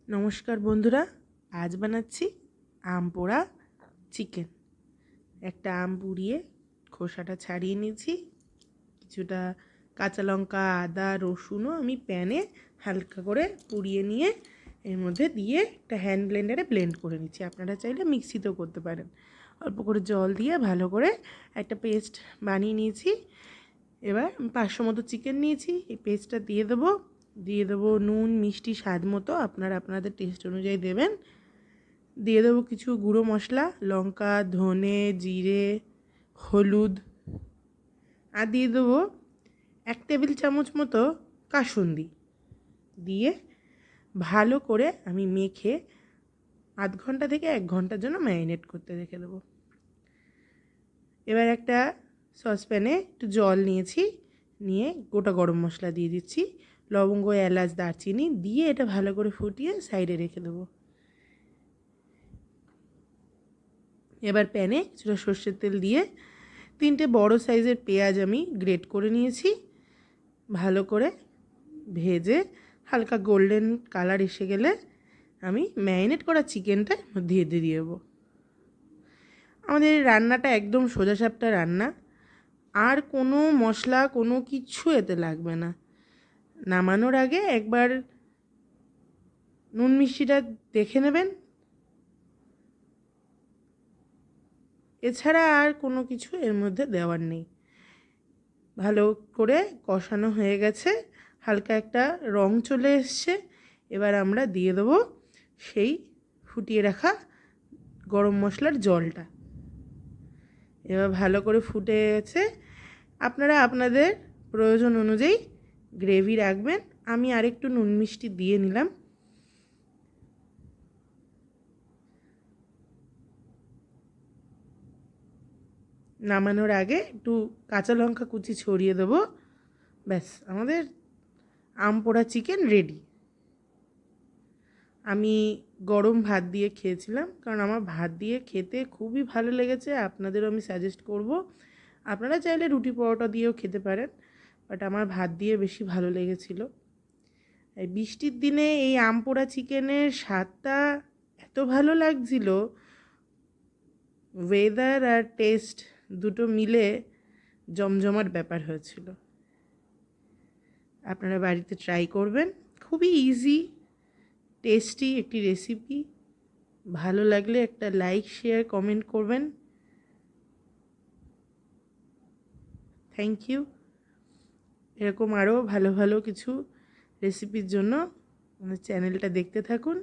নমস্কার বন্ধুরা, আজ বানাচ্ছি আম পোড়া চিকেন। একটা আম পুড়িয়ে খোসাটা ছাড়িয়ে নিয়েছি। কিছুটা কাঁচা লঙ্কা, আদা, রসুনও আমি প্যানে হালকা করে পুড়িয়ে নিয়ে এর মধ্যে দিয়ে একটা হ্যান্ড ব্লেন্ডারে ব্লেন্ড করে নিচ্ছি। আপনারা চাইলে মিক্সিতেও করতে পারেন। অল্প করে জল দিয়ে ভালো করে একটা পেস্ট বানিয়ে নিয়েছি। এবার 500 মতো চিকেন নিয়েছি, এই পেস্টটা দিয়ে দেবো নুন মিষ্টি স্বাদ মতো, আপনারা আপনাদের টেস্ট অনুযায়ী দেবেন। দিয়ে দেবো কিছু গুঁড়ো মশলা, লঙ্কা, ধনে, জিরে, হলুদ। আর দিয়ে দেবো 1 টেবিল চামচ মতো কাসুন্দি। দিয়ে ভালো করে আমি মেখে আধ ঘন্টা থেকে 1 ঘন্টার জন্য ম্যারিনেট করতে রেখে দেবো। এবার একটা সসপ্যানে একটু জল নিয়েছি, নিয়ে গোটা গরম মশলা দিয়ে দিচ্ছি, লবঙ্গ, এলাচ, দারচিনি দিয়ে এটা ভালো করে ফুটিয়ে সাইডে রেখে দেবো। এবার প্যানে কিছুটা সর্ষের তেল দিয়ে 3টে বড় সাইজের পেঁয়াজ আমি গ্রেট করে নিয়েছি, ভালো করে ভেজে হালকা গোল্ডেন কালার এসে গেলে আমি ম্যারিনেট করা চিকেনটা দিয়ে দেবো। আমাদের রান্নাটা একদম সোজাসাপটা রান্না, আর কোনো মশলা কোনো কিছু এতে লাগবে না। নামানোর আগে একবার নুন মিষ্টিটা দেখে নেবেন, এছাড়া আর কোনো কিছু এর মধ্যে দেওয়ার নেই। ভালো করে কষানো হয়ে গেছে, হালকা একটা রং চলে এসছে। এবার আমরা দিয়ে দেবো সেই ফুটিয়ে রাখা গরম মশলার জলটা। এবার ভালো করে ফুটে গেছে, আপনারা আপনাদের প্রয়োজন অনুযায়ী গ্রেভি রাখবেন। আমি আরেকটু নুন মিষ্টি দিয়ে নিলাম। নামানোর আগে একটু কাঁচা লঙ্কা কুচি ছড়িয়ে দেবো। ব্যাস, আমাদের আম পোড়া চিকেন রেডি। আমি গরম ভাত দিয়ে খেয়েছিলাম, কারণ আমার ভাত দিয়ে খেতে খুবই ভালো লেগেছে। আপনাদেরও আমি সাজেস্ট করব, আপনারা চাইলে রুটি পরোটা দিয়েও খেতে পারেন, বাট আমার ভাত দিয়ে বেশি ভালো লেগেছিলো। এই বৃষ্টির দিনে এই আম পোড়া চিকেনের স্বাদটা এত ভালো লাগছিল, ওয়েদার আর টেস্ট দুটো মিলে জমজমাট ব্যাপার হয়েছিল। আপনারা বাড়িতে ট্রাই করবেন, খুবই ইজি টেস্টি একটি রেসিপি। ভালো লাগলে একটা লাইক, শেয়ার, কমেন্ট করবেন। Thank you. এরকম আরও ভালো ভালো কিছু রেসিপির জন্য আমার চ্যানেলটা দেখতে থাকুন।